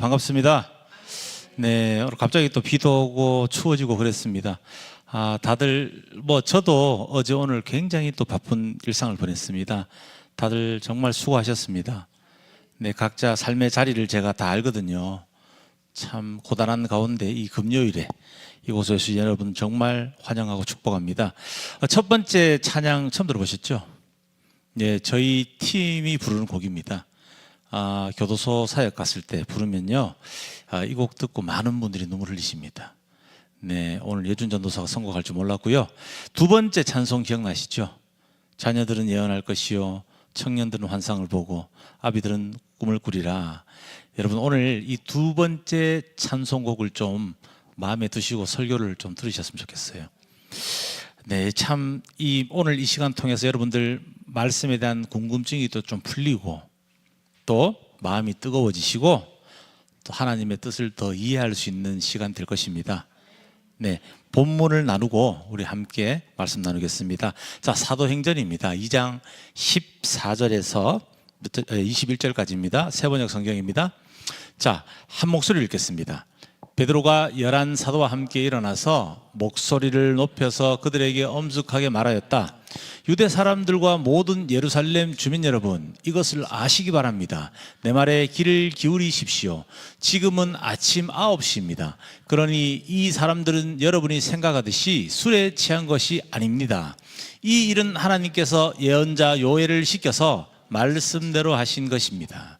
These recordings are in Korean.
반갑습니다. 네, 오늘 갑자기 또 비도 오고 추워지고 그랬습니다. 다들 저도 어제 오늘 굉장히 또 바쁜 일상을 보냈습니다. 다들 정말 수고하셨습니다. 네, 각자 삶의 자리를 제가 다 알거든요. 참 고단한 가운데 이 금요일에 이곳에 오신 여러분 정말 환영하고 축복합니다. 첫 번째 찬양 처음 들어보셨죠? 네, 저희 팀이 부르는 곡입니다. 교도소 사역 갔을 때 부르면요, 이 곡 듣고 많은 분들이 눈물 흘리십니다. 네, 오늘 예준 전도사가 선곡할 줄 몰랐고요. 두 번째 찬송 기억나시죠? 자녀들은 예언할 것이요, 청년들은 환상을 보고 아비들은 꿈을 꾸리라. 여러분, 오늘 이 두 번째 찬송곡을 좀 마음에 두시고 설교를 좀 들으셨으면 좋겠어요. 네, 참 오늘 이 시간 통해서 여러분들 말씀에 대한 궁금증이 또 좀 풀리고 또 마음이 뜨거워지시고 또 하나님의 뜻을 더 이해할 수 있는 시간 될 것입니다. 네, 본문을 나누고 우리 함께 말씀 나누겠습니다. 자, 사도행전입니다. 2장 14절에서 21절까지입니다. 세번역 성경입니다. 자, 한 목소리를 읽겠습니다. 베드로가 11 사도와 함께 일어나서 목소리를 높여서 그들에게 엄숙하게 말하였다. 유대 사람들과 모든 예루살렘 주민 여러분, 이것을 아시기 바랍니다. 내 말에 귀를 기울이십시오. 지금은 아침 9시입니다. 그러니 이 사람들은 여러분이 생각하듯이 술에 취한 것이 아닙니다. 이 일은 하나님께서 예언자 요엘을 시켜서 말씀대로 하신 것입니다.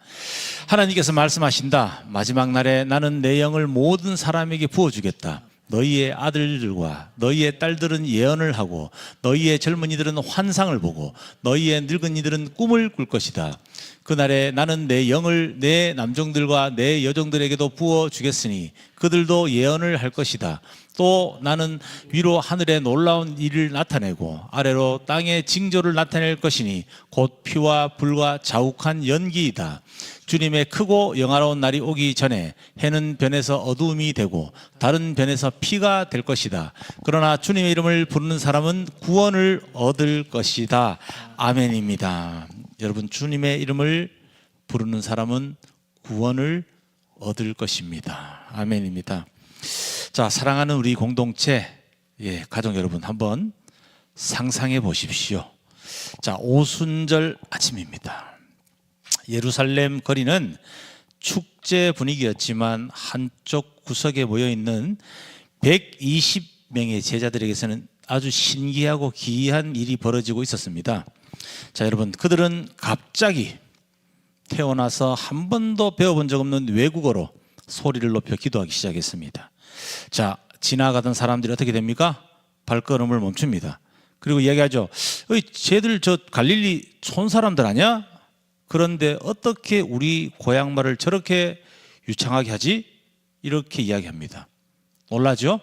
하나님께서 말씀하신다. 마지막 날에 나는 내 영을 모든 사람에게 부어주겠다. 너희의 아들들과 너희의 딸들은 예언을 하고 너희의 젊은이들은 환상을 보고 너희의 늙은이들은 꿈을 꿀 것이다. 그날에 나는 내 영을 내 남종들과 내 여종들에게도 부어주겠으니 그들도 예언을 할 것이다. 또 나는 위로 하늘에 놀라운 일을 나타내고 아래로 땅의 징조를 나타낼 것이니 곧 피와 불과 자욱한 연기이다. 주님의 크고 영화로운 날이 오기 전에 해는 변해서 어두움이 되고 다른 변해서 피가 될 것이다. 그러나 주님의 이름을 부르는 사람은 구원을 얻을 것이다. 아멘입니다. 여러분, 주님의 이름을 부르는 사람은 구원을 얻을 것입니다. 아멘입니다. 자, 사랑하는 우리 공동체, 가족 여러분, 한번 상상해 보십시오. 자, 오순절 아침입니다. 예루살렘 거리는 축제 분위기였지만 한쪽 구석에 모여있는 120명의 제자들에게서는 아주 신기하고 기이한 일이 벌어지고 있었습니다. 자, 여러분, 그들은 갑자기 태어나서 한 번도 배워본 적 없는 외국어로 소리를 높여 기도하기 시작했습니다. 자, 지나가던 사람들이 어떻게 됩니까? 발걸음을 멈춥니다. 그리고 이야기하죠. 쟤들 저 갈릴리 촌 사람들 아니야? 그런데 어떻게 우리 고향 말을 저렇게 유창하게 하지? 이렇게 이야기합니다. 놀라죠?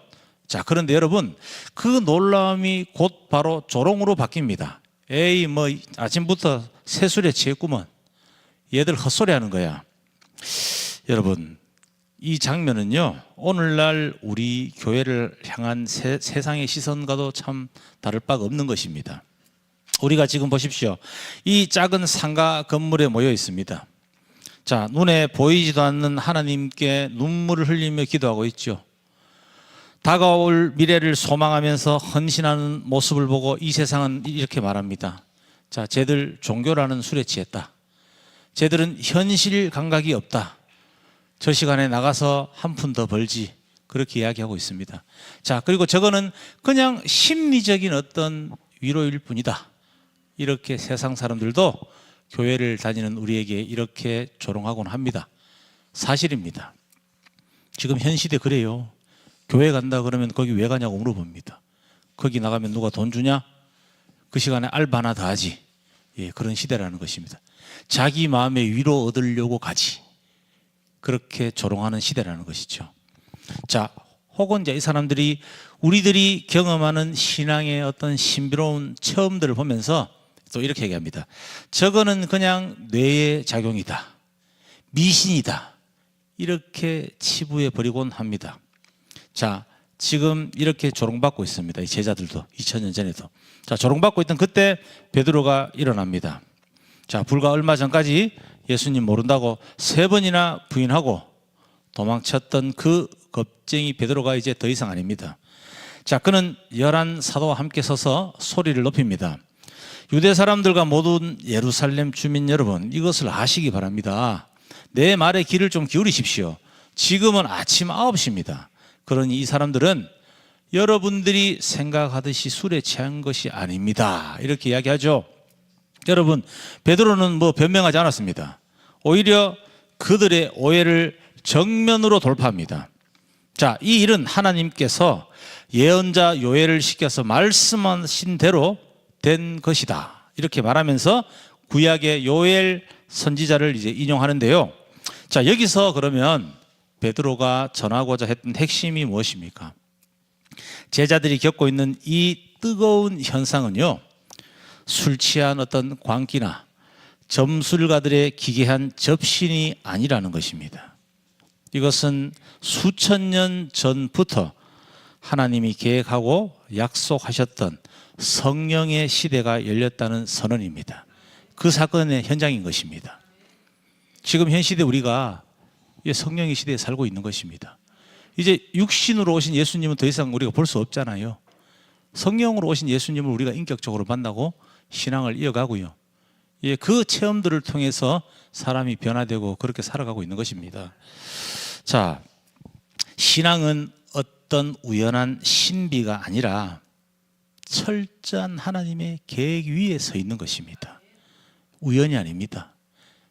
자, 그런데 여러분, 그 놀라움이 곧 바로 조롱으로 바뀝니다. 에이, 아침부터 새술에 취했구먼. 얘들 헛소리 하는 거야. 여러분, 이 장면은요, 오늘날 우리 교회를 향한 세상의 시선과도 참 다를 바가 없는 것입니다. 우리가 지금 보십시오. 이 작은 상가 건물에 모여 있습니다. 자, 눈에 보이지도 않는 하나님께 눈물을 흘리며 기도하고 있죠. 다가올 미래를 소망하면서 헌신하는 모습을 보고 이 세상은 이렇게 말합니다. 자, 쟤들 종교라는 술에 취했다. 쟤들은 현실 감각이 없다. 저 시간에 나가서 한 푼 더 벌지. 그렇게 이야기하고 있습니다. 자, 그리고 저거는 그냥 심리적인 어떤 위로일 뿐이다. 이렇게 세상 사람들도 교회를 다니는 우리에게 이렇게 조롱하곤 합니다. 사실입니다. 지금 현 시대 그래요. 교회 간다 그러면 거기 왜 가냐고 물어봅니다. 거기 나가면 누가 돈 주냐? 그 시간에 알바 하나 더 하지. 그런 시대라는 것입니다. 자기 마음의 위로 얻으려고 가지. 그렇게 조롱하는 시대라는 것이죠. 자, 혹은 이제 이 사람들이 우리들이 경험하는 신앙의 어떤 신비로운 체험들을 보면서 또 이렇게 얘기합니다. 저거는 그냥 뇌의 작용이다. 미신이다. 이렇게 치부해 버리곤 합니다. 자, 지금 이렇게 조롱받고 있습니다. 이 제자들도 2000년 전에도. 자, 조롱받고 있던 그때 베드로가 일어납니다. 자, 불과 얼마 전까지 예수님 모른다고 3번이나 부인하고 도망쳤던 그 겁쟁이 베드로가 이제 더 이상 아닙니다. 자, 그는 11 사도와 함께 서서 소리를 높입니다. 유대 사람들과 모든 예루살렘 주민 여러분, 이것을 아시기 바랍니다. 내 말에 귀를 좀 기울이십시오. 지금은 아침 9시입니다. 그러니 이 사람들은 여러분들이 생각하듯이 술에 취한 것이 아닙니다. 이렇게 이야기하죠. 여러분, 베드로는 뭐 변명하지 않았습니다. 오히려 그들의 오해를 정면으로 돌파합니다. 자, 이 일은 하나님께서 예언자 요엘을 시켜서 말씀하신 대로 된 것이다. 이렇게 말하면서 구약의 요엘 선지자를 이제 인용하는데요. 자, 여기서 그러면 베드로가 전하고자 했던 핵심이 무엇입니까? 제자들이 겪고 있는 이 뜨거운 현상은요, 술 취한 어떤 광기나 점술가들의 기괴한 접신이 아니라는 것입니다. 이것은 수천 년 전부터 하나님이 계획하고 약속하셨던 성령의 시대가 열렸다는 선언입니다. 그 사건의 현장인 것입니다. 지금 현 시대 우리가 성령의 시대에 살고 있는 것입니다. 이제 육신으로 오신 예수님은 더 이상 우리가 볼 수 없잖아요. 성령으로 오신 예수님을 우리가 인격적으로 만나고 신앙을 이어가고요. 그 체험들을 통해서 사람이 변화되고 그렇게 살아가고 있는 것입니다. 자, 신앙은 어떤 우연한 신비가 아니라 철저한 하나님의 계획 위에 서 있는 것입니다. 우연이 아닙니다.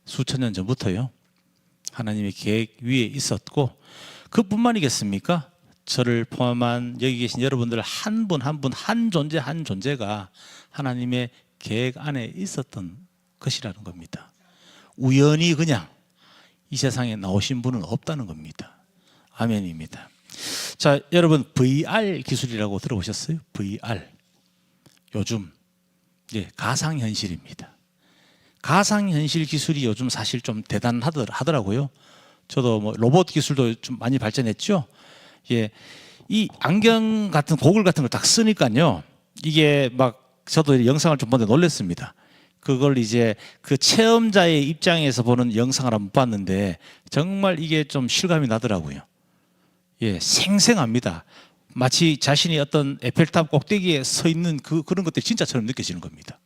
수천 년 전부터요, 하나님의 계획 위에 있었고, 그뿐만이겠습니까? 저를 포함한 여기 계신 여러분들 한 분 한 분, 한 존재 한 존재가 하나님의 계획 안에 있었던 것이라는 겁니다. 우연히 그냥 이 세상에 나오신 분은 없다는 겁니다. 아멘입니다. 자, 여러분, VR 기술이라고 들어보셨어요? VR. 요즘 가상현실입니다. 가상현실 기술이 요즘 사실 좀 대단하더라고요. 저도 뭐 로봇 기술도 좀 많이 발전했죠. 이 안경 같은 고글 같은 걸 딱 쓰니까요, 이게 막 저도 영상을 좀 보는데 놀랐습니다. 그걸 이제 그 체험자의 입장에서 보는 영상을 한번 봤는데 정말 이게 좀 실감이 나더라고요. 생생합니다. 마치 자신이 어떤 에펠탑 꼭대기에 서 있는 그런 것들이 진짜처럼 느껴지는 겁니다.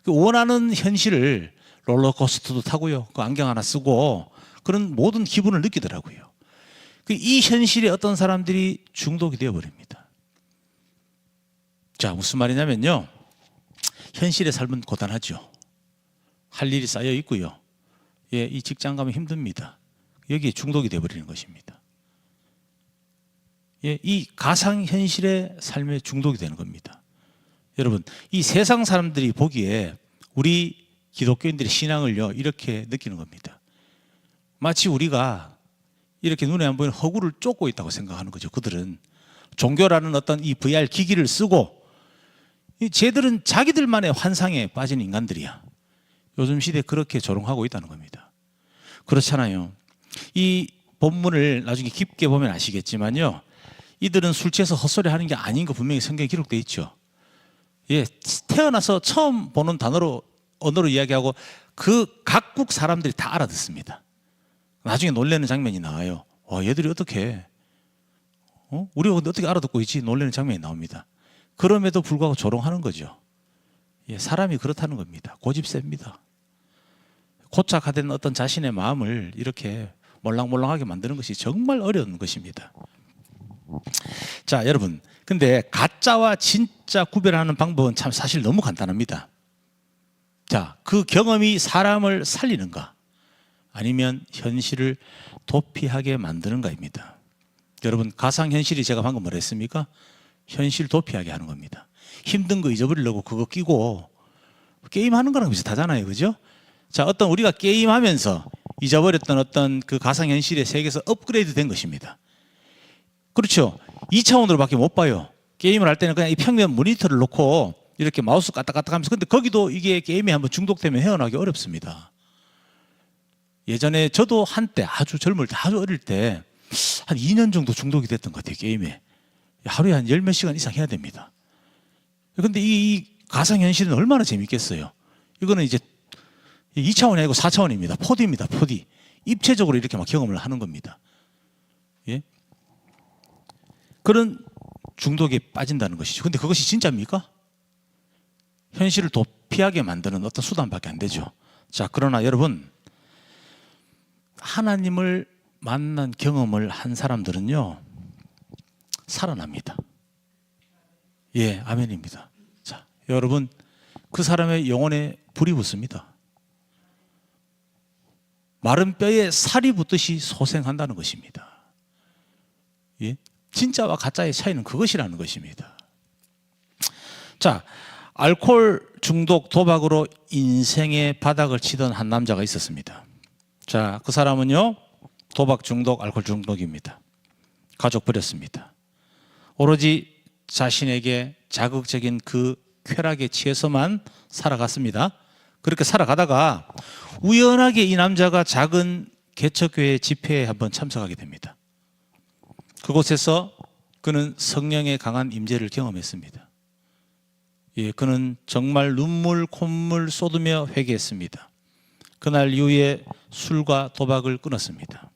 원하는 현실을 롤러코스터도 타고요, 그 안경 하나 쓰고 그런 모든 기분을 느끼더라고요. 이 현실에 어떤 사람들이 중독이 되어버립니다. 자, 무슨 말이냐면요, 현실의 삶은 고단하죠. 할 일이 쌓여 있고요. 이 직장 가면 힘듭니다. 여기에 중독이 되어버리는 것입니다. 이 가상현실의 삶에 중독이 되는 겁니다. 여러분, 이 세상 사람들이 보기에 우리 기독교인들의 신앙을요, 이렇게 느끼는 겁니다. 마치 우리가 이렇게 눈에 안 보이는 허구를 쫓고 있다고 생각하는 거죠. 그들은 종교라는 어떤 이 VR 기기를 쓰고, 쟤들은 자기들만의 환상에 빠진 인간들이야. 요즘 시대에 그렇게 조롱하고 있다는 겁니다. 그렇잖아요. 이 본문을 나중에 깊게 보면 아시겠지만요, 이들은 술 취해서 헛소리 하는 게 아닌 거 분명히 성경에 기록되어 있죠. 태어나서 처음 보는 언어로 이야기하고 그 각국 사람들이 다 알아듣습니다. 나중에 놀라는 장면이 나와요. 얘들이 어떻게 우리가 근데 어떻게 알아듣고 있지? 놀라는 장면이 나옵니다. 그럼에도 불구하고 조롱하는 거죠. 사람이 그렇다는 겁니다. 고집셉니다. 고착화된 어떤 자신의 마음을 이렇게 몰랑몰랑하게 만드는 것이 정말 어려운 것입니다. 자, 여러분, 근데 가짜와 진짜 구별하는 방법은 참 사실 너무 간단합니다. 자, 그 경험이 사람을 살리는가, 아니면 현실을 도피하게 만드는가입니다. 여러분, 가상현실이 제가 방금 뭐라 했습니까? 현실 도피하게 하는 겁니다. 힘든 거 잊어버리려고 그거 끼고 게임하는 거랑 비슷하잖아요, 그죠? 자, 어떤 우리가 게임하면서 잊어버렸던 어떤 그 가상현실의 세계에서 업그레이드 된 것입니다. 그렇죠? 2차원으로밖에 못 봐요. 게임을 할 때는 그냥 이 평면 모니터를 놓고 이렇게 마우스 까딱까딱 하면서, 근데 거기도 이게 게임에 한번 중독되면 헤어나기 어렵습니다. 예전에 저도 한때 아주 젊을 때, 아주 어릴 때 한 2년 정도 중독이 됐던 것 같아요, 게임에. 하루에 한 10몇 시간 이상 해야 됩니다. 근데 이 가상현실은 얼마나 재밌겠어요. 이거는 이제 2차원이 아니고 4차원입니다. 4D입니다, 4D. 입체적으로 이렇게 막 경험을 하는 겁니다. 그런 중독에 빠진다는 것이죠. 근데 그것이 진짜입니까? 현실을 도피하게 만드는 어떤 수단밖에 안 되죠. 자, 그러나 여러분, 하나님을 만난 경험을 한 사람들은요, 살아납니다. 예, 아멘입니다. 자, 여러분, 그 사람의 영혼에 불이 붙습니다. 마른 뼈에 살이 붙듯이 소생한다는 것입니다. 예? 진짜와 가짜의 차이는 그것이라는 것입니다. 자, 알코올 중독, 도박으로 인생의 바닥을 치던 한 남자가 있었습니다. 자, 그 사람은요, 도박 중독, 알코올 중독입니다. 가족 버렸습니다. 오로지 자신에게 자극적인 그 쾌락에 취해서만 살아갔습니다. 그렇게 살아가다가 우연하게 이 남자가 작은 개척교회 집회에 한번 참석하게 됩니다. 그곳에서 그는 성령의 강한 임재를 경험했습니다. 예, 그는 정말 눈물 콧물 쏟으며 회개했습니다. 그날 이후에 술과 도박을 끊었습니다.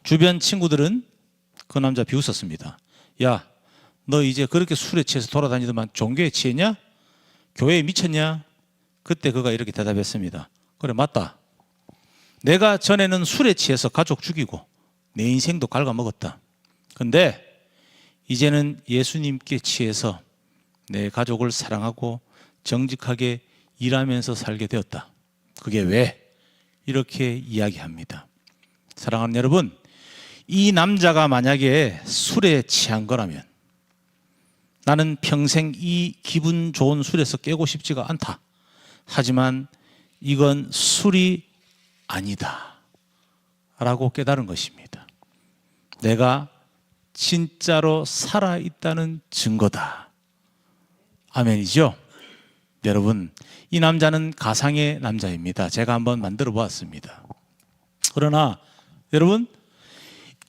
주변 친구들은 그 남자 비웃었습니다. 야, 너 이제 그렇게 술에 취해서 돌아다니더만 종교에 취했냐? 교회에 미쳤냐? 그때 그가 이렇게 대답했습니다. 그래, 맞다. 내가 전에는 술에 취해서 가족 죽이고 내 인생도 갉아먹었다. 근데 이제는 예수님께 취해서 내 가족을 사랑하고 정직하게 일하면서 살게 되었다. 그게 왜? 이렇게 이야기합니다. 사랑하는 여러분, 이 남자가 만약에 술에 취한 거라면 나는 평생 이 기분 좋은 술에서 깨고 싶지가 않다. 하지만 이건 술이 아니다 라고 깨달은 것입니다. 내가 진짜로 살아있다는 증거다. 아멘이죠? 여러분, 이 남자는 가상의 남자입니다. 제가 한번 만들어 보았습니다. 그러나 여러분,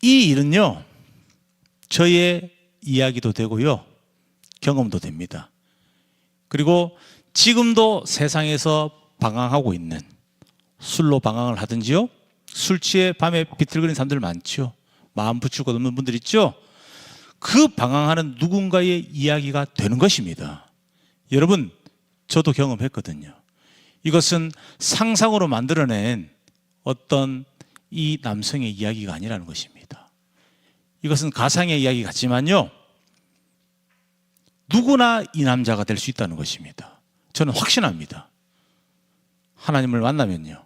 이 일은요, 저의 이야기도 되고요, 경험도 됩니다. 그리고 지금도 세상에서 방황하고 있는, 술로 방황을 하든지요, 술 취해 밤에 비틀거리는 사람들 많죠. 마음 붙이고 넘는 분들 있죠. 그 방황하는 누군가의 이야기가 되는 것입니다. 여러분, 저도 경험했거든요. 이것은 상상으로 만들어낸 어떤 이 남성의 이야기가 아니라는 것입니다. 이것은 가상의 이야기 같지만요, 누구나 이 남자가 될 수 있다는 것입니다. 저는 확신합니다. 하나님을 만나면요,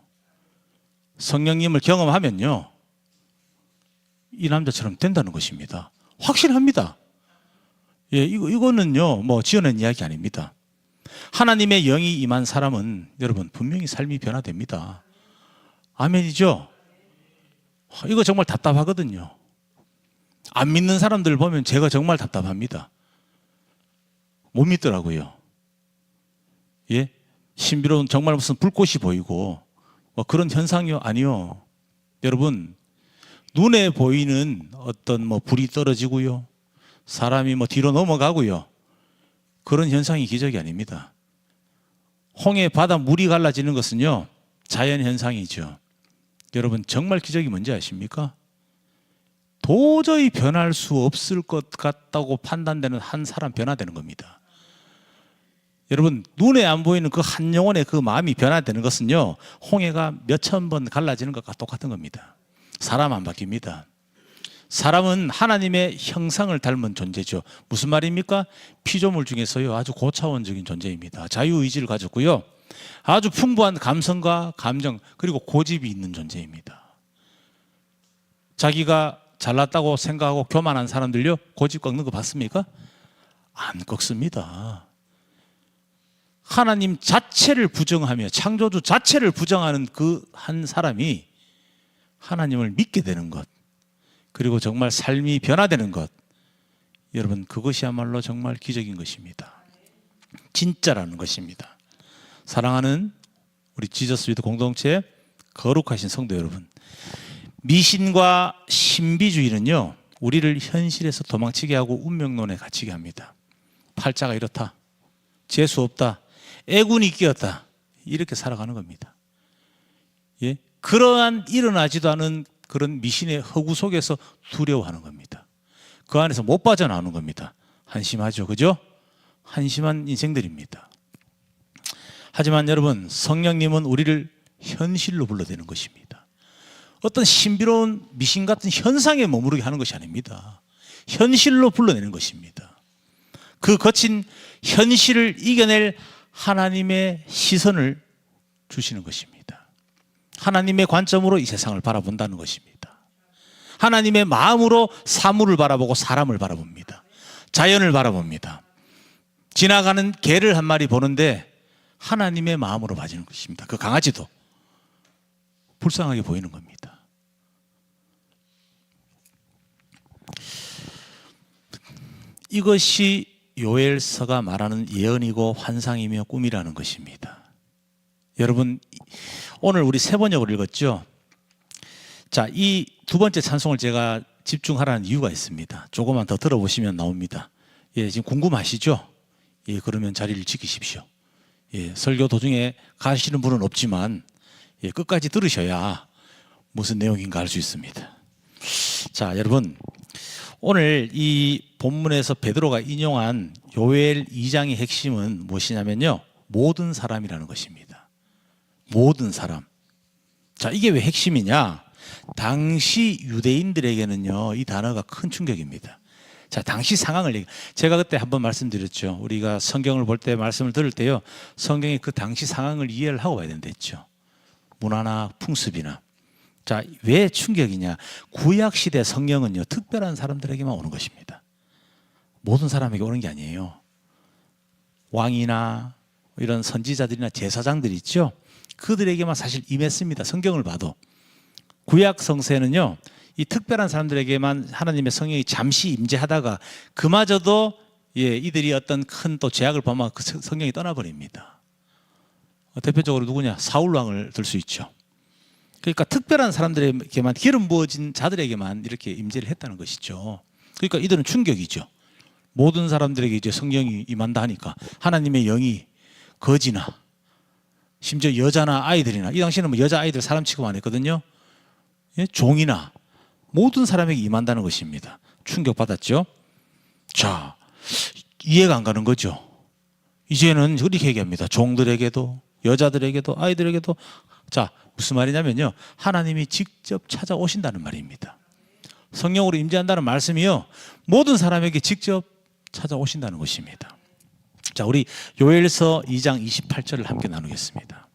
성령님을 경험하면요, 이 남자처럼 된다는 것입니다. 확신합니다. 예, 이거는요, 뭐 지어낸 이야기 아닙니다. 하나님의 영이 임한 사람은 여러분 분명히 삶이 변화됩니다. 아멘이죠? 이거 정말 답답하거든요. 안 믿는 사람들 보면 제가 정말 답답합니다. 못 믿더라고요. 예? 신비로운 정말 무슨 불꽃이 보이고 뭐 그런 현상이요? 아니요. 여러분, 눈에 보이는 어떤 뭐 불이 떨어지고요, 사람이 뭐 뒤로 넘어가고요, 그런 현상이 기적이 아닙니다. 홍해 바다 물이 갈라지는 것은요, 자연 현상이죠. 여러분, 정말 기적이 뭔지 아십니까? 도저히 변할 수 없을 것 같다고 판단되는 한 사람 변화되는 겁니다. 여러분, 눈에 안 보이는 그 한 영혼의 그 마음이 변화되는 것은요, 홍해가 몇천 번 갈라지는 것과 똑같은 겁니다. 사람 안 바뀝니다. 사람은 하나님의 형상을 닮은 존재죠. 무슨 말입니까? 피조물 중에서요, 아주 고차원적인 존재입니다. 자유의지를 가졌고요, 아주 풍부한 감성과 감정, 그리고 고집이 있는 존재입니다. 자기가 잘났다고 생각하고 교만한 사람들요, 고집 꺾는 거 봤습니까? 안 꺾습니다. 하나님 자체를 부정하며 창조주 자체를 부정하는 그 한 사람이 하나님을 믿게 되는 것, 그리고 정말 삶이 변화되는 것, 여러분, 그것이야말로 정말 기적인 것입니다. 진짜라는 것입니다. 사랑하는 우리 지저스 위드 공동체 거룩하신 성도 여러분, 미신과 신비주의는요, 우리를 현실에서 도망치게 하고 운명론에 갇히게 합니다. 팔자가 이렇다, 재수 없다, 애군이 끼었다, 이렇게 살아가는 겁니다. 예? 그러한 일어나지도 않은 그런 미신의 허구 속에서 두려워하는 겁니다. 그 안에서 못 빠져나오는 겁니다. 한심하죠, 그죠? 한심한 인생들입니다. 하지만 여러분, 성령님은 우리를 현실로 불러대는 것입니다. 어떤 신비로운 미신 같은 현상에 머무르게 하는 것이 아닙니다. 현실로 불러내는 것입니다. 그 거친 현실을 이겨낼 하나님의 시선을 주시는 것입니다. 하나님의 관점으로 이 세상을 바라본다는 것입니다. 하나님의 마음으로 사물을 바라보고 사람을 바라봅니다. 자연을 바라봅니다. 지나가는 개를 한 마리 보는데 하나님의 마음으로 봐지는 것입니다. 그 강아지도 불쌍하게 보이는 겁니다. 이것이 요엘서가 말하는 예언이고 환상이며 꿈이라는 것입니다. 여러분, 오늘 우리 세 번역을 읽었죠? 자, 이 두 번째 찬송을 제가 집중하라는 이유가 있습니다. 조금만 더 들어보시면 나옵니다. 예, 지금 궁금하시죠? 예, 그러면 자리를 지키십시오. 예, 설교 도중에 가시는 분은 없지만 예, 끝까지 들으셔야 무슨 내용인가 알 수 있습니다. 자, 여러분, 오늘 이 본문에서 베드로가 인용한 요엘 2장의 핵심은 무엇이냐면요, 모든 사람이라는 것입니다. 모든 사람. 자, 이게 왜 핵심이냐? 당시 유대인들에게는요, 이 단어가 큰 충격입니다. 자, 당시 상황을 제가 그때 한번 말씀드렸죠. 우리가 성경을 볼 때, 말씀을 들을 때요, 성경이 그 당시 상황을 이해를 하고 와야 된다 했죠. 문화나 풍습이나. 자, 왜 충격이냐? 구약 시대 성령은요, 특별한 사람들에게만 오는 것입니다. 모든 사람에게 오는 게 아니에요. 왕이나 이런 선지자들이나 제사장들이 있죠. 그들에게만 사실 임했습니다. 성경을 봐도. 구약 성서에는요, 이 특별한 사람들에게만 하나님의 성령이 잠시 임재하다가 그마저도 예, 이들이 어떤 큰 또 죄악을 범하면 그 성령이 떠나버립니다. 대표적으로 누구냐? 사울 왕을 들 수 있죠. 그러니까 특별한 사람들에게만, 기름 부어진 자들에게만 이렇게 임재를 했다는 것이죠. 그러니까 이들은 충격이죠. 모든 사람들에게 이제 성령이 임한다 하니까 하나님의 영이 거지나 심지어 여자나 아이들이나, 이 당시에는 뭐 여자 아이들 사람 취급 안 했거든요. 예? 종이나 모든 사람에게 임한다는 것입니다. 충격받았죠. 자, 이해가 안 가는 거죠. 이제는 이렇게 얘기합니다. 종들에게도, 여자들에게도, 아이들에게도. 자, 무슨 말이냐면요, 하나님이 직접 찾아오신다는 말입니다. 성령으로 임재한다는 말씀이요, 모든 사람에게 직접 찾아오신다는 것입니다. 자, 우리 요엘서 2장 28절을 함께 나누겠습니다.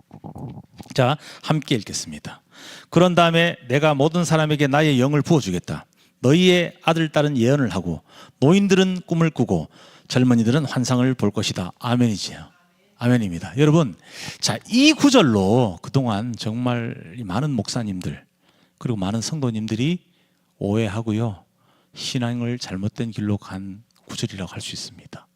자, 함께 읽겠습니다. 그런 다음에 내가 모든 사람에게 나의 영을 부어주겠다. 너희의 아들 딸은 예언을 하고 노인들은 꿈을 꾸고 젊은이들은 환상을 볼 것이다. 아멘이지요. 아멘입니다. 여러분, 자, 이 구절로 그동안 정말 많은 목사님들 그리고 많은 성도님들이 오해하고요, 신앙을 잘못된 길로 간 구절이라고 할 수 있습니다.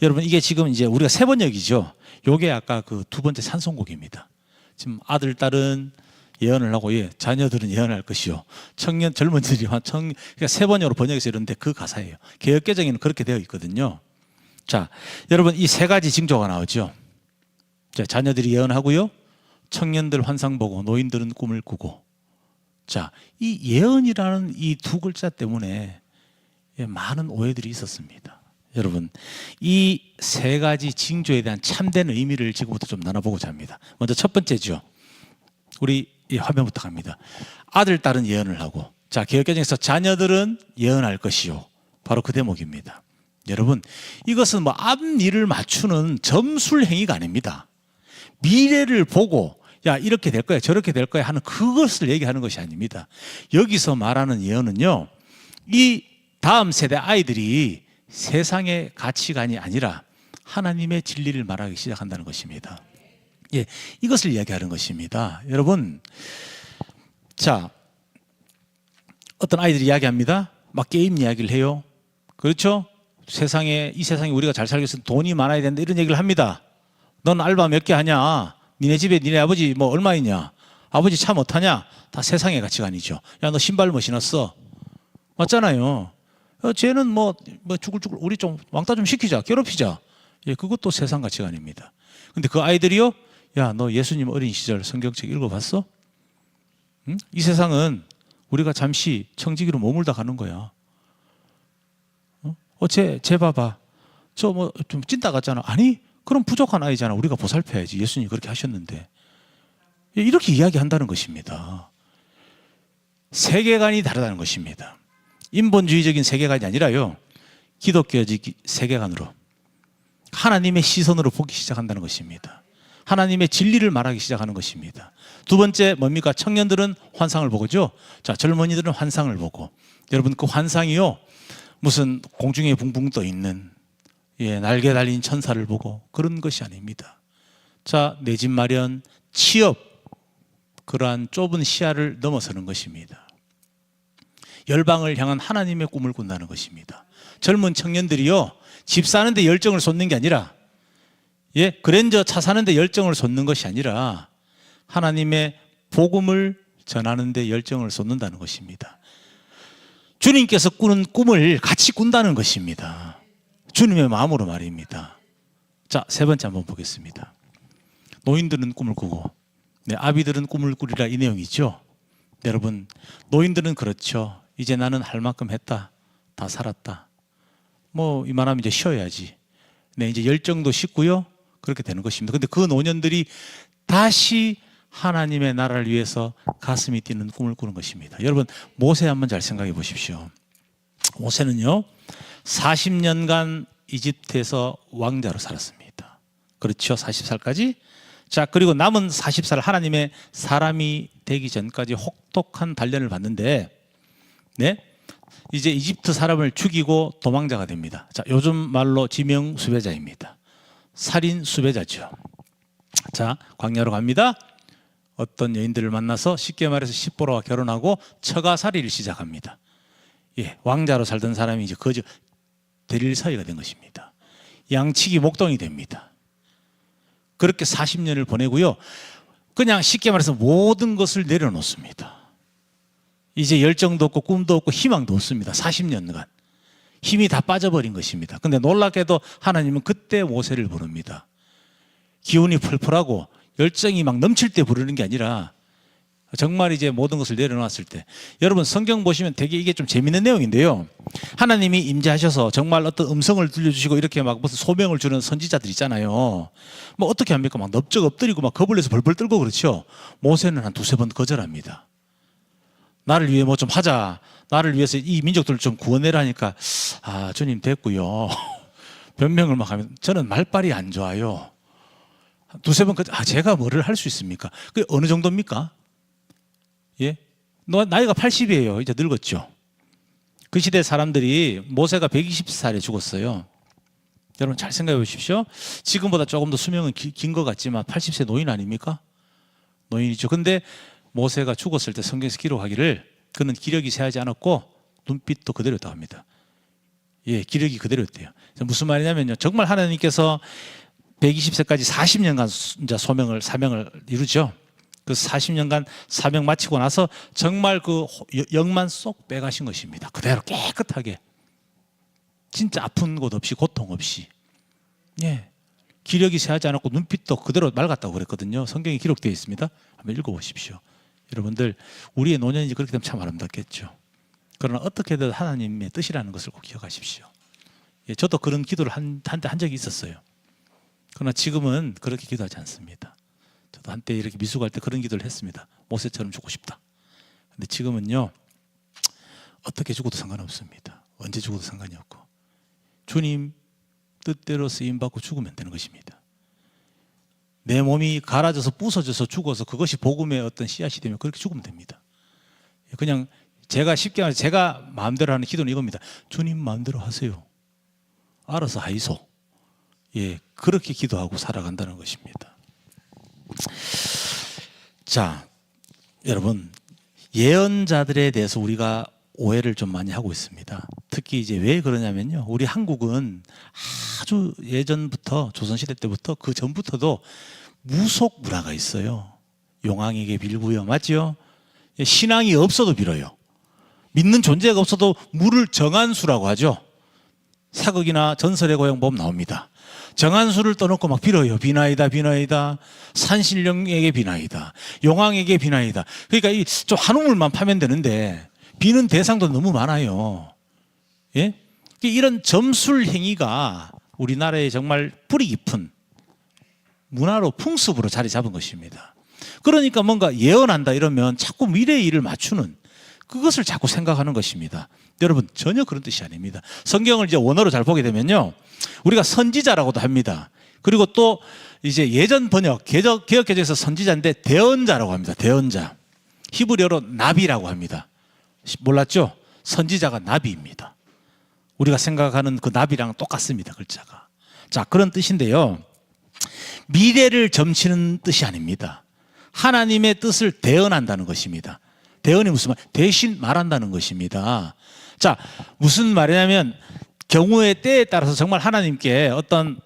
여러분, 이게 지금 이제 우리가 세 번역이죠. 요게 아까 그 두 번째 찬송곡입니다. 지금 아들 딸은 예언을 하고, 예, 자녀들은 예언할 것이요, 청년 젊은이들이 그러니까 세 번역으로 번역해서 이런데 그 가사예요. 개역개정에는 그렇게 되어 있거든요. 자, 여러분, 이 세 가지 징조가 나오죠. 자, 자녀들이 예언하고요, 청년들 환상 보고, 노인들은 꿈을 꾸고. 자, 이 예언이라는 이 두 글자 때문에 많은 오해들이 있었습니다. 여러분, 이 세 가지 징조에 대한 참된 의미를 지금부터 좀 나눠보고자 합니다. 먼저 첫 번째죠. 우리 이 화면부터 갑니다. 아들, 딸은 예언을 하고. 자, 개역개정에서 자녀들은 예언할 것이요. 바로 그 대목입니다. 여러분, 이것은 뭐 앞일을 맞추는 점술 행위가 아닙니다. 미래를 보고, 야, 이렇게 될 거야, 저렇게 될 거야 하는 그것을 얘기하는 것이 아닙니다. 여기서 말하는 예언은요, 이 다음 세대 아이들이 세상의 가치관이 아니라 하나님의 진리를 말하기 시작한다는 것입니다. 예, 이것을 이야기하는 것입니다. 여러분, 자, 어떤 아이들이 이야기합니다. 막 게임 이야기를 해요. 그렇죠? 이 세상에 우리가 잘 살기 위해서 돈이 많아야 된다, 이런 얘기를 합니다. 넌 알바 몇 개 하냐? 니네 집에 니네 아버지 뭐 얼마 있냐? 아버지 차 못 타냐? 다 세상의 가치관이죠. 야, 너 신발 뭐 신었어? 맞잖아요. 쟤는 뭐 죽을 우리 좀 왕따 좀 시키자, 괴롭히자. 예, 그것도 세상 가치관입니다. 근데 그 아이들이요, 야, 너 예수님 어린 시절 성경책 읽어봤어? 응? 이 세상은 우리가 잠시 청지기로 머물다 가는 거야. 쟤 봐봐. 저 뭐 좀 찐따 같잖아. 아니, 그럼 부족한 아이잖아. 우리가 보살펴야지. 예수님이 그렇게 하셨는데. 이렇게 이야기한다는 것입니다. 세계관이 다르다는 것입니다. 인본주의적인 세계관이 아니라요, 기독교적 세계관으로, 하나님의 시선으로 보기 시작한다는 것입니다. 하나님의 진리를 말하기 시작하는 것입니다. 두 번째 뭡니까? 청년들은 환상을 보고죠. 자, 젊은이들은 환상을 보고. 여러분, 그 환상이요, 무슨 공중에 붕붕 떠 있는 날개 달린 천사를 보고 그런 것이 아닙니다. 자, 내 집 마련, 취업, 그러한 좁은 시야를 넘어서는 것입니다. 열방을 향한 하나님의 꿈을 꾼다는 것입니다. 젊은 청년들이요, 집 사는데 열정을 쏟는 게 아니라, 그랜저 차 사는데 열정을 쏟는 것이 아니라 하나님의 복음을 전하는데 열정을 쏟는다는 것입니다. 주님께서 꾸는 꿈을 같이 꾼다는 것입니다. 주님의 마음으로 말입니다. 자, 세 번째 한번 보겠습니다. 노인들은 꿈을 꾸고 아비들은 꿈을 꾸리라, 이 내용이죠. 여러분, 노인들은 그렇죠. 이제 나는 할 만큼 했다. 다 살았다. 뭐 이만하면 이제 쉬어야지. 이제 열정도 식고요. 그렇게 되는 것입니다. 근데 그 노년들이 다시 하나님의 나라를 위해서 가슴이 뛰는 꿈을 꾸는 것입니다. 여러분, 모세 한번 잘 생각해 보십시오. 모세는요, 40년간 이집트에서 왕자로 살았습니다. 그렇죠. 40살까지. 자, 그리고 남은 40살 하나님의 사람이 되기 전까지 혹독한 단련을 받는데, 이제 이집트 사람을 죽이고 도망자가 됩니다. 자, 요즘 말로 지명 수배자입니다. 살인 수배자죠. 자, 광야로 갑니다. 어떤 여인들을 만나서 쉽게 말해서 십보로와 결혼하고 처가살이를 시작합니다. 왕자로 살던 사람이 이제 거저 데릴 사이가 된 것입니다. 양치기 목동이 됩니다. 그렇게 40년을 보내고요, 그냥 쉽게 말해서 모든 것을 내려놓습니다. 이제 열정도 없고 꿈도 없고 희망도 없습니다. 40년간 힘이 다 빠져버린 것입니다. 근데 놀랍게도 하나님은 그때 모세를 부릅니다. 기운이 펄펄하고 열정이 막 넘칠 때 부르는 게 아니라 정말 이제 모든 것을 내려놨을 때. 여러분, 성경 보시면 되게 이게 좀 재밌는 내용인데요, 하나님이 임재하셔서 정말 어떤 음성을 들려주시고 이렇게 막 무슨 소명을 주는 선지자들 있잖아요. 뭐 어떻게 합니까? 막 넙적 엎드리고 막 겁을 내서 벌벌 떨고 그렇죠. 모세는 한 두세 번 거절합니다. 나를 위해 뭐 좀 하자, 나를 위해서 이 민족들을 좀 구원해라니까, 주님 됐고요. 변명을 막 하면 저는 말빨이 안 좋아요. 두세 번 제가 뭐를 할 수 있습니까? 그게 어느 정도입니까? 나이가 80이에요. 이제 늙었죠. 그 시대 사람들이 모세가 120살에 죽었어요. 여러분 잘 생각해 보십시오. 지금보다 조금 더 수명은 긴 것 같지만 80세 노인 아닙니까? 노인이죠. 근데 모세가 죽었을 때 성경에서 기록하기를 그는 기력이 쇠하지 않았고 눈빛도 그대로였다고 합니다. 기력이 그대로였대요. 무슨 말이냐면요, 정말 하나님께서 120세까지 40년간 사명을 이루죠. 그 40년간 사명 마치고 나서 정말 그 영만 쏙 빼가신 것입니다. 그대로 깨끗하게, 진짜 아픈 곳 없이, 고통 없이. 기력이 쇠하지 않았고 눈빛도 그대로 맑았다고 그랬거든요. 성경에 기록되어 있습니다. 한번 읽어보십시오. 여러분들, 우리의 노년이 그렇게 되면 참 아름답겠죠. 그러나 어떻게든 하나님의 뜻이라는 것을 꼭 기억하십시오. 저도 그런 기도를 한때 한 적이 있었어요. 그러나 지금은 그렇게 기도하지 않습니다. 저도 한때 이렇게 미숙할 때 그런 기도를 했습니다. 모세처럼 죽고 싶다. 근데 지금은요, 어떻게 죽어도 상관없습니다. 언제 죽어도 상관이 없고 주님 뜻대로 쓰임받고 죽으면 되는 것입니다. 내 몸이 갈아져서 부서져서 죽어서 그것이 복음의 어떤 씨앗이 되면 그렇게 죽으면 됩니다. 그냥 제가 쉽게 말해서 제가 마음대로 하는 기도는 이겁니다. 주님 마음대로 하세요. 알아서 하이소. 그렇게 기도하고 살아간다는 것입니다. 자, 여러분, 예언자들에 대해서 우리가 오해를 좀 많이 하고 있습니다. 특히 이제 왜 그러냐면요, 우리 한국은 아주 예전부터, 조선시대 때부터, 그 전부터도 무속 문화가 있어요. 용왕에게 빌고요, 맞죠? 신앙이 없어도 빌어요. 믿는 존재가 없어도 물을 정한수라고 하죠. 사극이나 전설의 고향 보면 나옵니다. 정한수를 떠놓고 막 빌어요. 비나이다, 비나이다. 산신령에게 비나이다. 용왕에게 비나이다. 그러니까 좀 한 우물만 파면 되는데 비는 대상도 너무 많아요. 이런 점술 행위가 우리나라에 정말 뿌리 깊은 문화로 풍습으로 자리 잡은 것입니다. 그러니까 뭔가 예언한다 이러면 자꾸 미래의 일을 맞추는 그것을 자꾸 생각하는 것입니다. 여러분 전혀 그런 뜻이 아닙니다. 성경을 이제 원어로 잘 보게 되면요, 우리가 선지자라고도 합니다. 그리고 또 이제 예전 번역 개역개정에서 선지자인데 대언자라고 합니다. 대언자. 히브리어로 나비라고 합니다. 몰랐죠? 선지자가 나비입니다. 우리가 생각하는 그 나비랑 똑같습니다. 글자가. 자, 그런 뜻인데요, 미래를 점치는 뜻이 아닙니다. 하나님의 뜻을 대언한다는 것입니다. 대언이 무슨 말? 대신 말한다는 것입니다. 자, 무슨 말이냐면 경우의 때에 따라서 정말 하나님께 어떤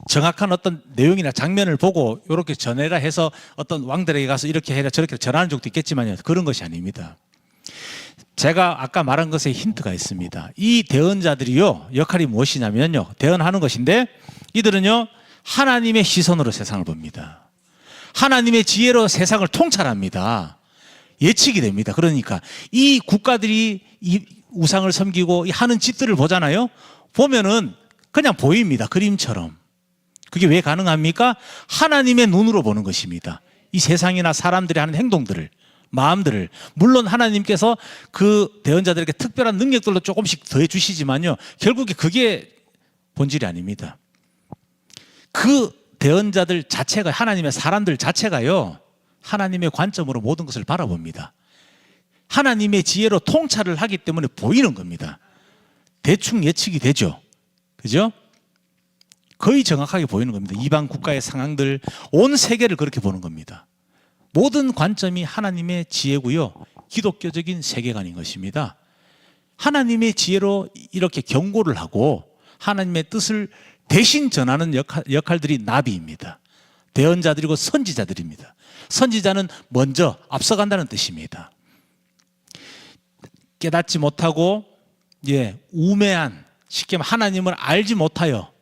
정확한 어떤 내용이나 장면을 보고 이렇게 전해라 해서 어떤 왕들에게 가서 이렇게 해라 저렇게 전하는 적도 있겠지만요, 그런 것이 아닙니다. 제가 아까 말한 것에 힌트가 있습니다. 이 대언자들이요, 역할이 무엇이냐면요, 대언하는 것인데 이들은요 하나님의 시선으로 세상을 봅니다. 하나님의 지혜로 세상을 통찰합니다. 예측이 됩니다. 그러니까 이 국가들이 이 우상을 섬기고 하는 짓들을 보잖아요. 보면은 그냥 보입니다. 그림처럼. 그게 왜 가능합니까? 하나님의 눈으로 보는 것입니다. 이 세상이나 사람들이 하는 행동들을, 마음들을. 물론 하나님께서 그 대언자들에게 특별한 능력들로 조금씩 더해 주시지만요, 결국에 그게 본질이 아닙니다. 그 대언자들 자체가, 하나님의 사람들 자체가요, 하나님의 관점으로 모든 것을 바라봅니다. 하나님의 지혜로 통찰을 하기 때문에 보이는 겁니다. 대충 예측이 되죠. 그죠? 거의 정확하게 보이는 겁니다. 이방 국가의 상황들, 온 세계를 그렇게 보는 겁니다. 모든 관점이 하나님의 지혜고요, 기독교적인 세계관인 것입니다. 하나님의 지혜로 이렇게 경고를 하고 하나님의 뜻을 대신 전하는 역할들이 나비입니다. 대언자들이고 선지자들입니다. 선지자는 먼저 앞서간다는 뜻입니다. 깨닫지 못하고 우매한, 쉽게 말하면 하나님을 알지 못하여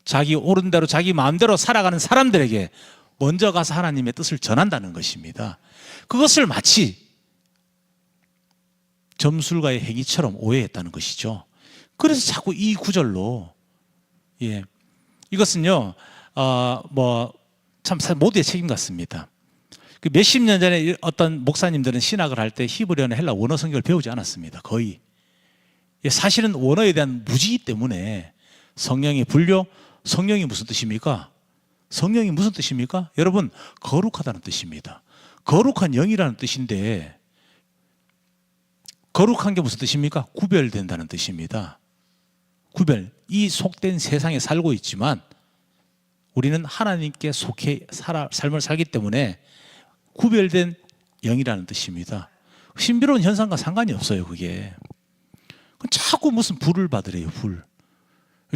자기 옳은 대로 자기 마음대로 살아가는 사람들에게 먼저 가서 하나님의 뜻을 전한다는 것입니다. 그것을 마치 점술가의 행위처럼 오해했다는 것이죠. 그래서 자꾸 이 구절로, 이것은요 참 모두의 책임 같습니다. 몇십 년 전에 어떤 목사님들은 신학을 할 때 히브리어나 헬라 원어 성경을 배우지 않았습니다. 거의. 사실은 원어에 대한 무지기 때문에 성령의 분류, 성령이 무슨 뜻입니까? 성령이 무슨 뜻입니까? 여러분, 거룩하다는 뜻입니다. 거룩한 영이라는 뜻인데, 거룩한 게 무슨 뜻입니까? 구별된다는 뜻입니다. 구별. 이 속된 세상에 살고 있지만 우리는 하나님께 속해 삶을 살기 때문에 구별된 영이라는 뜻입니다. 신비로운 현상과 상관이 없어요. 그게 자꾸 무슨 불을 받으래요. 불.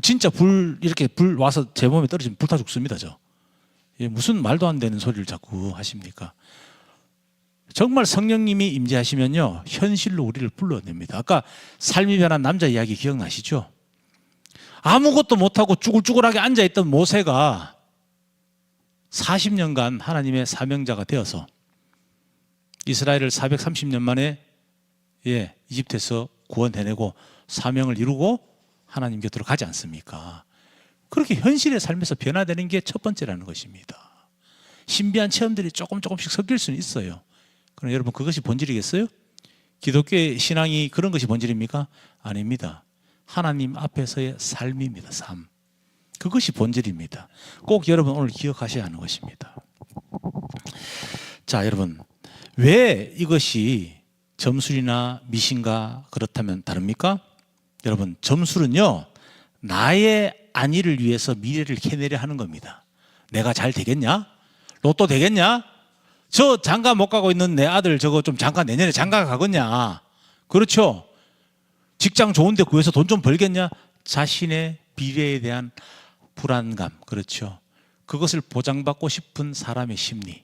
진짜 이렇게 불 와서 제 몸에 떨어지면 불타 죽습니다. 무슨 말도 안 되는 소리를 자꾸 하십니까? 정말 성령님이 임재하시면요, 현실로 우리를 불러냅니다. 아까 삶이 변한 남자 이야기 기억나시죠? 아무것도 못하고 쭈글쭈글하게 앉아있던 모세가 40년간 하나님의 사명자가 되어서 이스라엘을 430년 만에 이집트에서 구원해내고 사명을 이루고 하나님 곁으로 가지 않습니까? 그렇게 현실의 삶에서 변화되는 게 첫 번째라는 것입니다. 신비한 체험들이 조금씩 섞일 수는 있어요. 그럼 여러분, 그것이 본질이겠어요? 기독교의 신앙이 그런 것이 본질입니까? 아닙니다. 하나님 앞에서의 삶입니다. 삶. 그것이 본질입니다. 꼭 여러분 오늘 기억하셔야 하는 것입니다. 자, 여러분, 왜 이것이 점술이나 미신과 그렇다면 다릅니까? 여러분, 점술은요, 나의 안위를 위해서 미래를 캐내려 하는 겁니다. 내가 잘 되겠냐? 로또 되겠냐? 저 장가 못 가고 있는 내 아들 저거 좀 장가 내년에 장가 가겠냐? 그렇죠? 직장 좋은 데 구해서 돈 좀 벌겠냐? 자신의 미래에 대한 불안감, 그렇죠? 그것을 보장받고 싶은 사람의 심리,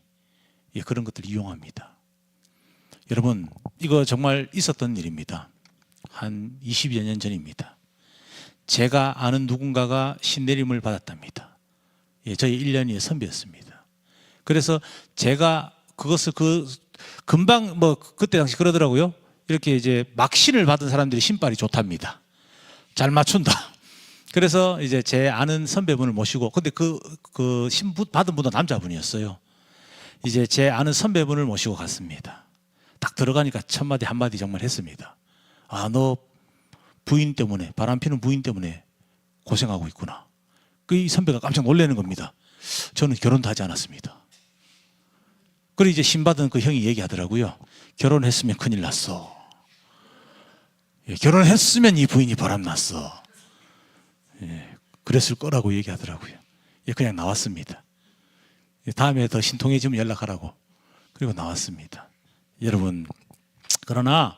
그런 것들을 이용합니다. 여러분, 이거 정말 있었던 일입니다. 한 20여 년 전입니다. 제가 아는 누군가가 신내림을 받았답니다. 저희 1년이의 선배였습니다. 그래서 제가 그것을 금방 그때 당시 그러더라고요. 이렇게 이제 막 신을 받은 사람들이 신발이 좋답니다. 잘 맞춘다. 그래서 이제 제 아는 선배분을 모시고, 근데 그 신부 받은 분도 남자분이었어요. 이제 제 아는 선배분을 모시고 갔습니다. 딱 들어가니까 첫 마디 한마디 정말 했습니다. 아, 너 부인 때문에, 바람피는 부인 때문에 고생하고 있구나. 이 선배가 깜짝 놀라는 겁니다. 저는 결혼도 하지 않았습니다. 그리고 이제 신받은 그 형이 얘기하더라고요. 결혼했으면 큰일 났어. 예, 결혼했으면 이 부인이 바람났어. 예, 그랬을 거라고 얘기하더라고요. 예, 그냥 나왔습니다. 예, 다음에 더 신통해지면 연락하라고. 그리고 나왔습니다. 여러분, 그러나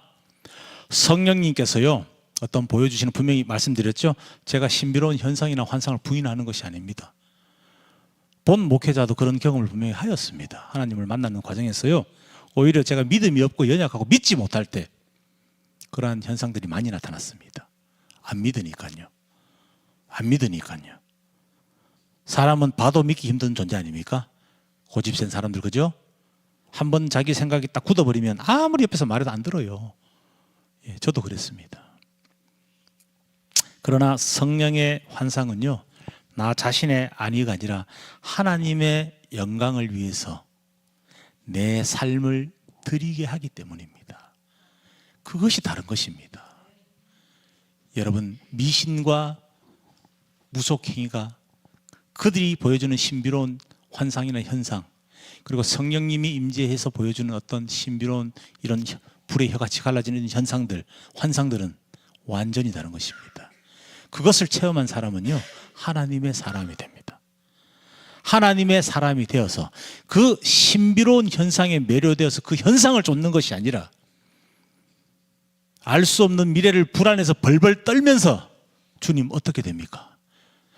성령님께서요, 어떤 보여주시는, 분명히 말씀드렸죠. 제가 신비로운 현상이나 환상을 부인하는 것이 아닙니다. 본 목회자도 그런 경험을 분명히 하였습니다. 하나님을 만나는 과정에서요, 오히려 제가 믿음이 없고 연약하고 믿지 못할 때 그러한 현상들이 많이 나타났습니다. 안 믿으니까요. 안 믿으니까요. 사람은 봐도 믿기 힘든 존재 아닙니까? 고집센 사람들, 그죠? 한번 자기 생각이 딱 굳어버리면 아무리 옆에서 말해도 안 들어요. 예, 저도 그랬습니다. 그러나 성령의 환상은요, 나 자신의 안위가 아니라 하나님의 영광을 위해서 내 삶을 드리게 하기 때문입니다. 그것이 다른 것입니다. 여러분, 미신과 무속행위가 그들이 보여주는 신비로운 환상이나 현상, 그리고 성령님이 임재해서 보여주는 어떤 신비로운 이런 불의 혀같이 갈라지는 현상들, 환상들은 완전히 다른 것입니다. 그것을 체험한 사람은요, 하나님의 사람이 됩니다. 하나님의 사람이 되어서 그 신비로운 현상에 매료되어서 그 현상을 쫓는 것이 아니라 알 수 없는 미래를 불안해서 벌벌 떨면서 주님 어떻게 됩니까?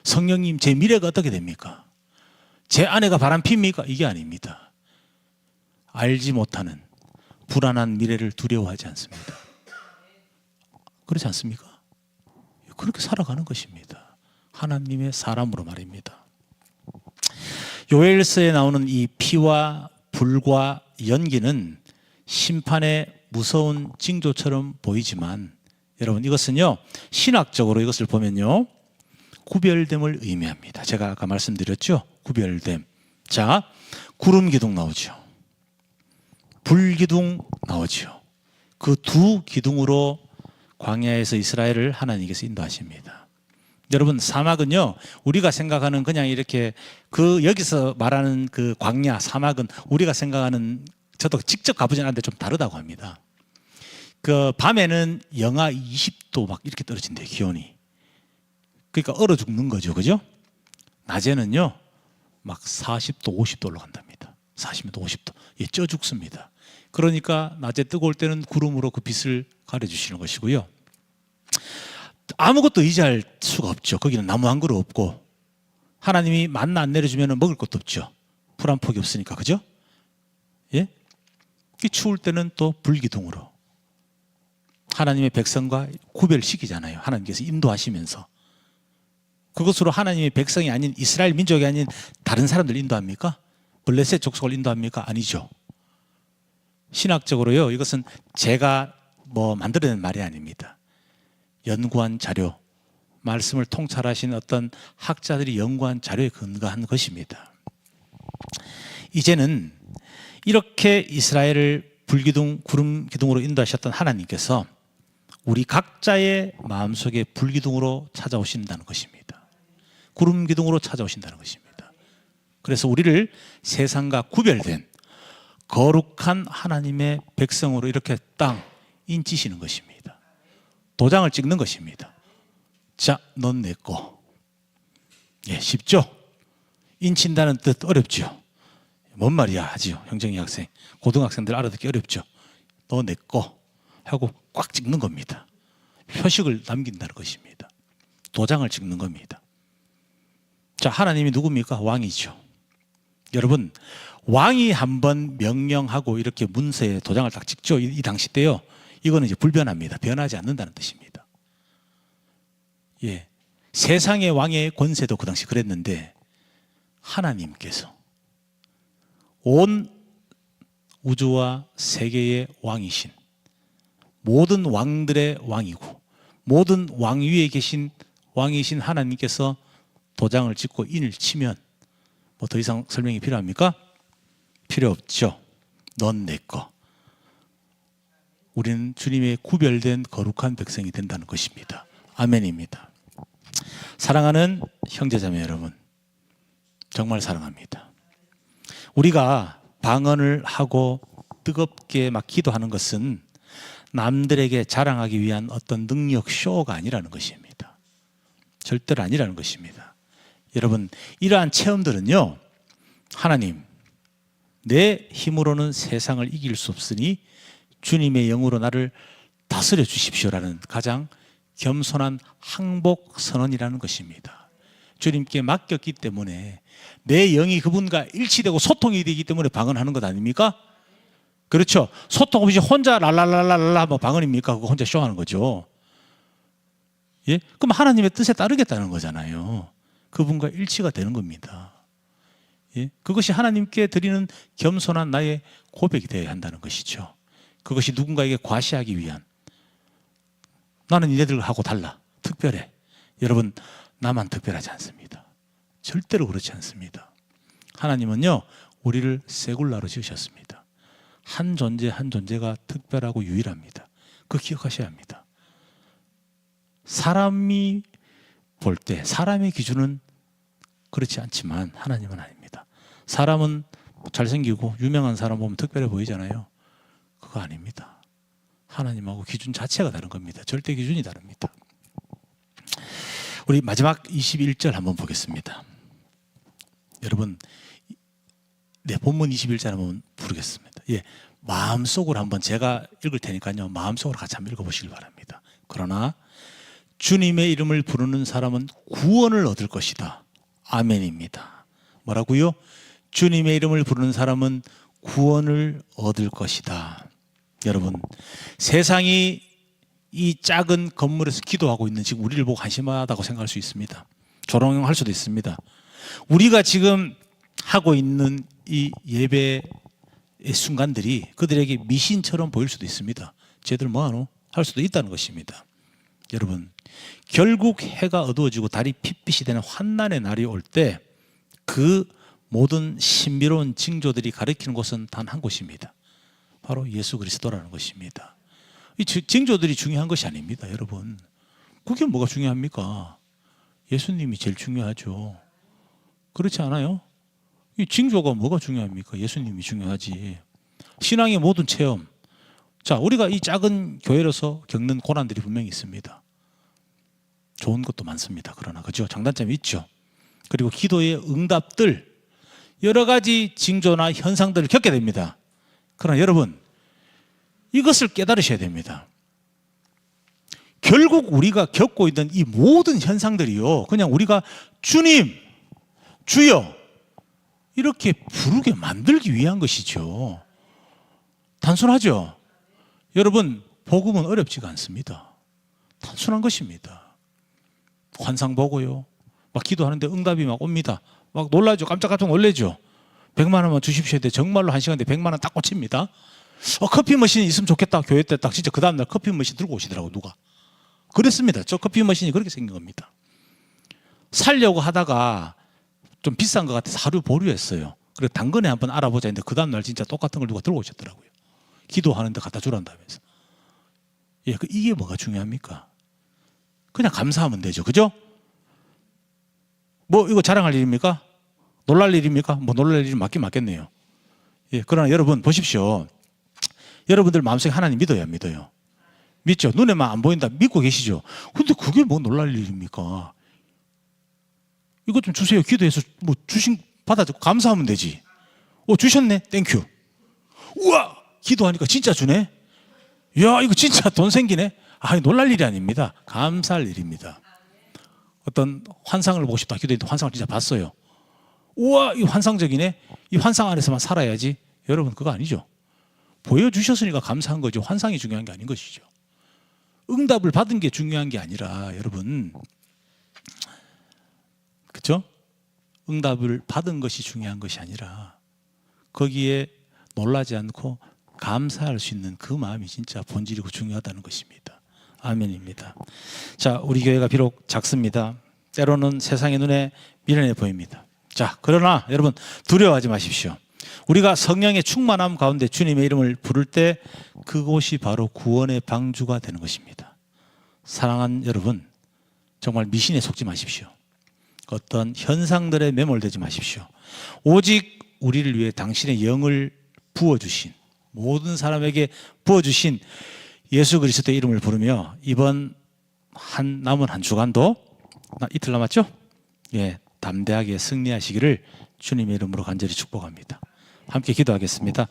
성령님 제 미래가 어떻게 됩니까? 제 아내가 바람핍니까? 이게 아닙니다. 알지 못하는 불안한 미래를 두려워하지 않습니다. 그렇지 않습니까? 그렇게 살아가는 것입니다. 하나님의 사람으로 말입니다. 요엘서에 나오는 이 피와 불과 연기는 심판의 무서운 징조처럼 보이지만, 여러분, 이것은요, 신학적으로 이것을 보면요, 구별됨을 의미합니다. 제가 아까 말씀드렸죠? 구별됨. 자, 구름 기둥 나오죠. 불 기둥 나오죠. 그 두 기둥으로 광야에서 이스라엘을 하나님께서 인도하십니다. 여러분, 사막은요, 우리가 생각하는 그냥 이렇게 여기서 말하는 그 광야, 사막은 우리가 생각하는, 저도 직접 가보진 않는데 좀 다르다고 합니다. 그 밤에는 영하 20도 막 이렇게 떨어진대요, 기온이. 그러니까 얼어 죽는 거죠, 그죠? 낮에는요, 막 40도, 50도 올라간답니다. 40도, 50도. 예, 쪄 죽습니다. 그러니까 낮에 뜨거울 때는 구름으로 그 빛을 가려주시는 것이고요. 아무것도 의지할 수가 없죠. 거기는 나무 한 그루 없고, 하나님이 만나 안 내려주면 먹을 것도 없죠. 풀 한 폭이 없으니까, 그죠? 예? 추울 때는 또 불기둥으로 하나님의 백성과 구별시키잖아요. 하나님께서 인도하시면서. 그것으로 하나님의 백성이 아닌, 이스라엘 민족이 아닌 다른 사람들 인도합니까? 블레셋 족속을 인도합니까? 아니죠. 신학적으로요, 이것은 제가 만들어낸 말이 아닙니다. 연구한 자료, 말씀을 통찰하신 어떤 학자들이 연구한 자료에 근거한 것입니다. 이제는 이렇게 이스라엘을 불기둥, 구름 기둥으로 인도하셨던 하나님께서 우리 각자의 마음속에 불기둥으로 찾아오신다는 것입니다. 구름 기둥으로 찾아오신다는 것입니다. 그래서 우리를 세상과 구별된 거룩한 하나님의 백성으로 이렇게 땅 인치시는 것입니다. 도장을 찍는 것입니다. 자, 넌 내 거. 예, 쉽죠? 인친다는 뜻 어렵죠? 뭔 말이야 하지요. 형정이 학생, 고등학생들 알아듣기 어렵죠? 너 내 거 하고 꽉 찍는 겁니다. 표식을 남긴다는 것입니다. 도장을 찍는 겁니다. 자, 하나님이 누굽니까? 왕이죠. 여러분, 왕이 한번 명령하고 이렇게 문서에 도장을 딱 찍죠. 이 당시 때요. 이거는 이제 불변합니다. 변하지 않는다는 뜻입니다. 예, 세상의 왕의 권세도 그 당시 그랬는데, 하나님께서 온 우주와 세계의 왕이신, 모든 왕들의 왕이고 모든 왕위에 계신 왕이신 하나님께서 도장을 찍고 인을 치면 뭐 더 이상 설명이 필요합니까? 필요 없죠. 넌 내 거. 우리는 주님의 구별된 거룩한 백성이 된다는 것입니다. 아멘입니다. 사랑하는 형제자매 여러분, 정말 사랑합니다. 우리가 방언을 하고 뜨겁게 막 기도하는 것은 남들에게 자랑하기 위한 어떤 능력 쇼가 아니라는 것입니다. 절대로 아니라는 것입니다. 여러분, 이러한 체험들은요, 하나님, 내 힘으로는 세상을 이길 수 없으니 주님의 영으로 나를 다스려 주십시오라는 가장 겸손한 항복 선언이라는 것입니다. 주님께 맡겼기 때문에 내 영이 그분과 일치되고 소통이 되기 때문에 방언하는 것 아닙니까? 그렇죠. 소통 없이 혼자 랄랄랄랄라 뭐 방언입니까? 그거 혼자 쇼하는 거죠. 예? 그럼 하나님의 뜻에 따르겠다는 거잖아요. 그분과 일치가 되는 겁니다. 예? 그것이 하나님께 드리는 겸손한 나의 고백이 되어야 한다는 것이죠. 그것이 누군가에게 과시하기 위한, 나는 얘네들하고 달라, 특별해. 여러분, 나만 특별하지 않습니다. 절대로 그렇지 않습니다. 하나님은요, 우리를 세굴라로 지으셨습니다. 한 존재 한 존재가 특별하고 유일합니다. 그거 기억하셔야 합니다. 사람이 볼 때 사람의 기준은 그렇지 않지만 하나님은 아닙니다. 사람은 잘생기고 유명한 사람 보면 특별해 보이잖아요. 그거 아닙니다. 하나님하고 기준 자체가 다른 겁니다. 절대 기준이 다릅니다. 우리 마지막 21절 한번 보겠습니다. 여러분, 네, 본문 21절 한번 부르겠습니다. 예, 마음속으로 한번 제가 읽을 테니까요, 마음속으로 같이 한번 읽어보시길 바랍니다. 그러나 주님의 이름을 부르는 사람은 구원을 얻을 것이다. 아멘입니다. 뭐라고요? 주님의 이름을 부르는 사람은 구원을 얻을 것이다. 여러분, 세상이 이 작은 건물에서 기도하고 있는 지금 우리를 보고 한심하다고 생각할 수 있습니다. 조롱할 수도 있습니다. 우리가 지금 하고 있는 이 예배의 순간들이 그들에게 미신처럼 보일 수도 있습니다. 쟤들 뭐하노? 할 수도 있다는 것입니다. 여러분, 결국 해가 어두워지고 달이 핏빛이 되는 환난의 날이 올 때 그 모든 신비로운 징조들이 가리키는 곳은 단 한 곳입니다. 바로 예수 그리스도라는 것입니다. 이 징조들이 중요한 것이 아닙니다, 여러분. 그게 뭐가 중요합니까? 예수님이 제일 중요하죠. 그렇지 않아요? 이 징조가 뭐가 중요합니까? 예수님이 중요하지. 신앙의 모든 체험. 자, 우리가 이 작은 교회로서 겪는 고난들이 분명히 있습니다. 좋은 것도 많습니다. 그러나, 그죠? 장단점이 있죠. 그리고 기도의 응답들, 여러 가지 징조나 현상들을 겪게 됩니다. 그러나 여러분, 이것을 깨달으셔야 됩니다. 결국 우리가 겪고 있는 이 모든 현상들이요, 그냥 우리가 주님, 주여 이렇게 부르게 만들기 위한 것이죠. 단순하죠? 여러분, 복음은 어렵지가 않습니다. 단순한 것입니다. 환상 보고요, 막 기도하는데 응답이 막 옵니다. 막 놀라죠. 깜짝깜짝 놀라죠. 100만 원만 주십시오 했는데 정말로 1시간에 100만 원 딱 꽂힙니다. 커피 머신이 있으면 좋겠다. 교회 때 딱 진짜 그 다음날 커피 머신 들고 오시더라고, 누가. 그랬습니다. 저 커피 머신이 그렇게 생긴 겁니다. 살려고 하다가 좀 비싼 것 같아서 하루 보류했어요. 그래서 당근에 한번 알아보자 했는데 그 다음날 진짜 똑같은 걸 누가 들고 오셨더라고요. 기도하는데 갖다 주란다면서. 예, 이게 뭐가 중요합니까? 그냥 감사하면 되죠. 그죠? 뭐 이거 자랑할 일입니까? 놀랄 일입니까? 뭐 놀랄 일이 맞긴 맞겠네요. 예, 그러나 여러분 보십시오. 여러분들 마음속에 하나님 믿어야 믿어요. 믿죠? 눈에만 안 보인다 믿고 계시죠? 근데 그게 뭐 놀랄 일입니까? 이거 좀 주세요. 기도해서 뭐 받아주고 감사하면 되지. 주셨네. 땡큐. 우와! 기도하니까 진짜 주네. 이야, 이거 진짜 돈 생기네. 놀랄 일이 아닙니다. 감사할 일입니다. 어떤 환상을 보고 싶다 기도했는데 환상을 진짜 봤어요. 우와, 이 환상적이네. 이 환상 안에서만 살아야지. 여러분, 그거 아니죠. 보여주셨으니까 감사한 거죠. 환상이 중요한 게 아닌 것이죠. 응답을 받은 게 중요한 게 아니라, 여러분, 그렇죠? 응답을 받은 것이 중요한 것이 아니라 거기에 놀라지 않고 감사할 수 있는 그 마음이 진짜 본질이고 중요하다는 것입니다. 아멘입니다. 자, 우리 교회가 비록 작습니다. 때로는 세상의 눈에 미련해 보입니다. 자, 그러나 여러분 두려워하지 마십시오. 우리가 성령의 충만함 가운데 주님의 이름을 부를 때 그곳이 바로 구원의 방주가 되는 것입니다. 사랑하는 여러분, 정말 미신에 속지 마십시오. 어떤 현상들에 매몰되지 마십시오. 오직 우리를 위해 당신의 영을 부어주신, 모든 사람에게 부어주신 예수 그리스도의 이름을 부르며 이번 남은 한 주간도 이틀 남았죠? 예, 담대하게 승리하시기를 주님의 이름으로 간절히 축복합니다. 함께 기도하겠습니다.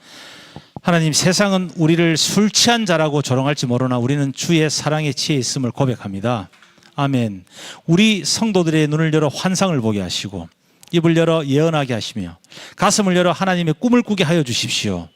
하나님, 세상은 우리를 술 취한 자라고 조롱할지 모르나 우리는 주의 사랑에 취해 있음을 고백합니다. 아멘. 우리 성도들의 눈을 열어 환상을 보게 하시고 입을 열어 예언하게 하시며 가슴을 열어 하나님의 꿈을 꾸게 하여 주십시오.